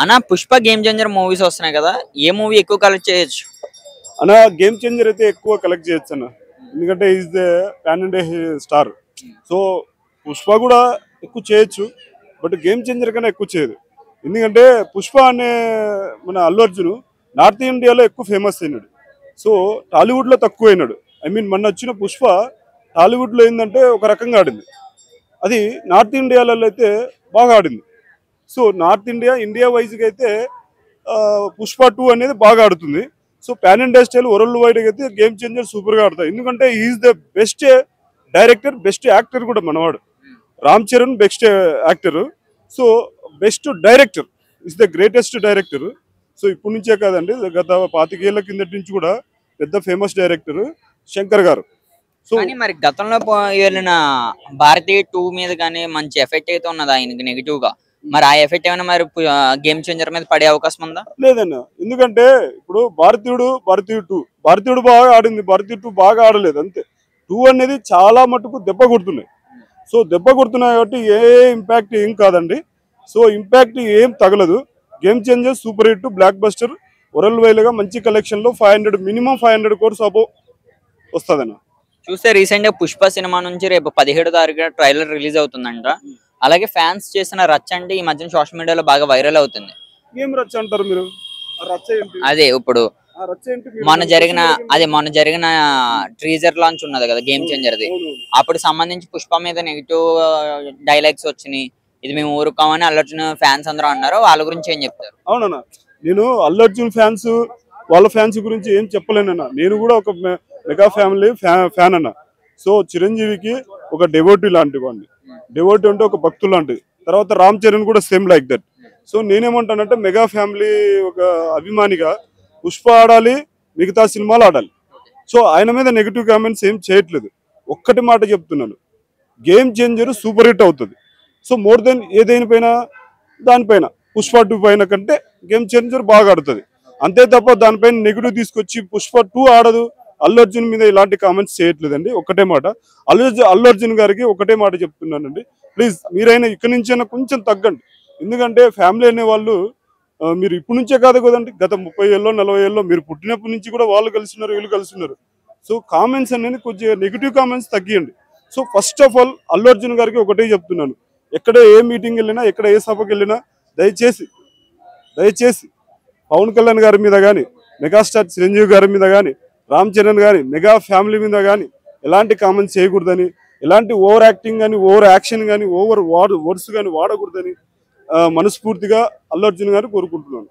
అన్న Pushpa game changer movies వస్తున్నాయి కదా, ఏ మూవీ ఎక్కువ కలెక్ట్ చేయొచ్చు? అన్న గేమ్ చేంజర్ అయితే ఎక్కువ కలెక్ట్ చేయొచ్చు అన్న. ఎందుకంటే is the pan India star. So Pushpa కూడా ఎక్కువ చేయొచ్చు, బట్ గేమ్ చేంజర్ కన్నా ఎక్కువ చేయదు. ఎందుకంటే పుష్ప అనే మన అల్లు అర్జున్ నార్త్ ఇండియాలో ఎక్కువ ఫేమస్ అయినాడు. సో టాలీవుడ్లో తక్కువ అయినాడు. ఐ మీన్ మొన్న వచ్చిన పుష్ప టాలీవుడ్లో ఏంటంటే ఒక రకంగా ఆడింది, అది నార్త్ ఇండియాలో అయితే బాగా ఆడింది. సో నార్త్ ఇండియా వైజ్గా అయితే పుష్ప 2 అనేది బాగా ఆడుతుంది. So pan India style world వైడ్గా అయితే గేమ్ చేంజర్ సూపర్గా ఆడతాయి. ఎందుకంటే is the best director, best actor కూడా మనవాడు. Ram Charan best actor, so best director is the greatest director. So ఇప్పటి నుంచే కాదండి, గత 25 ఏళ్ల కిందటి నుంచి కూడా పెద్ద ఫేమస్ డైరెక్టర్ శంకర్ గారు. సో కానీ మరి గతంలో వెళ్ళిన భారతీయ 2 మీద కానీ మంచి ఎఫెక్ట్ అయితే ఉన్నది ఆయనకి నెగిటివ్ గా. మరి ఆ ఎఫెక్ట్ ఏమైనా మరి గేమ్ చేంజర్ మీద పడే అవకాశం ఉందా? లేదన్న, ఎందుకంటే ఇప్పుడు భారతీయుడు బాగా ఆడింది, భారతీయ 2 బాగా ఆడలేదు అంతే. 2 అనేది చాలా మటుకు దెబ్బ కొడుతున్నాయి. సో దెబ్బ కొడుతున్నాయి కాబట్టి ఏ ఇంపాక్ట్ ఏం కాదండి. సో ఇంపాక్ట్ ఏం తగలదు. Game changer super hit, blockbuster, world wide గా మంచి కలెక్షన్ లో 500 మినిమం 500 కోర్స్ అబో వస్తుందన్న. చూస్తే రీసెంట్ గా పుష్ప సినిమా నుంచి రేపు 17వ తారీఖున ట్రైలర్ రిలీజ్ అవుతుందంట. అలాగే ఫ్యాన్స్ చేసిన రచ్చ అంటే ఈ మధ్యన సోషల్ మీడియాలో బాగా వైరల్ అవుతుంది. ఏం రచ్చ అంటారు మీరు? రచ్చ ఏంటి? అదే ఇప్పుడు రచ్చ ఏంటి? మొన్న జరిగిన ట్రీజర్ లాంచ్ ఉన్నది కదా గేమ్ చేంజర్ది, అప్పుడు సంబంధించి పుష్ప మీద నెగిటివ్ డైలాగ్స్ వచ్చినాయి. ఇది మేము ఊరుకోమని అల్లు అర్జున్ ఫ్యాన్స్ అందరూ అన్నారు. వాళ్ళ గురించి ఏం చెప్తారు? అవునన్నా, నేను అల్లు అర్జున్ ఫ్యాన్స్ వాళ్ళ ఫ్యాన్స్ గురించి ఏం చెప్పలేనన్నా. నేను కూడా ఒక మెగా ఫ్యామిలీ ఫ్యాన్ అన్న. సో చిరంజీవికి ఒక డెవోటీ లాంటి వాడిని, డెవోటీ అంటే ఒక భక్తులు లాంటిది. తర్వాత రామ్ చరణ్ కూడా సేమ్ లైక్ దట్. సో నేనేమంటానంటే మెగా ఫ్యామిలీ ఒక అభిమానిగా పుష్ప ఆడాలి, మిగతా సినిమాలు ఆడాలి. సో ఆయన మీద నెగిటివ్ కామెంట్స్ ఏం చేయట్లేదు. ఒక్కటి మాట చెప్తున్నాను, గేమ్ చేంజర్ సూపర్ హిట్ అవుతుంది. సో మోర్ దెన్ ఏదేనిపైన దానిపైన పుష్ప 2 పైన కంటే గేమ్ చేంజర్ బాగా ఆడుతుంది. అంతే తప్ప దానిపైన నెగిటివ్ తీసుకొచ్చి పుష్ప 2 ఆడదు, అల్లు అర్జున్ మీద ఇలాంటి కామెంట్స్ చేయట్లేదండి. ఒకటే మాట అల్లు అర్జున్ గారికి ఒకటే మాట చెప్తున్నానండి, ప్లీజ్ మీరైనా ఇక్కడి నుంచైనా కొంచెం తగ్గండి. ఎందుకంటే ఫ్యామిలీ అనే వాళ్ళు మీరు ఇప్పటి నుంచే కాదు కదండి, గత 30 ఏళ్ళలో 40 ఏళ్ళలో మీరు పుట్టినప్పటి నుంచి కూడా వాళ్ళు కలిసినారు, వీళ్ళు కలిసినారు. సో కామెంట్స్ అనేది కొద్దిగా నెగిటివ్ కామెంట్స్ తగ్గియండి. So first of all Allu Arjun గారికి ఒకటే చెప్తున్నాను, ఎక్కడ ఏ మీటింగ్ వెళ్ళినా, ఎక్కడ ఏ సభకి వెళ్ళినా దయచేసి పవన్ కళ్యాణ్ గారి మీద కానీ, మెగాస్టార్ చిరంజీవి గారి మీద కానీ, రామ్ చరణ్ గారి మెగా ఫ్యామిలీ మీద కానీ ఎలాంటి కామెంట్స్ చేయకూడదని, ఎలాంటి ఓవర్ యాక్టింగ్ కానీ, ఓవర్ యాక్షన్ కానీ, వర్డ్స్ కానీ వాడకూడదని మనస్ఫూర్తిగా అల్లు అర్జున్ గారు కోరుకుంటున్నాను.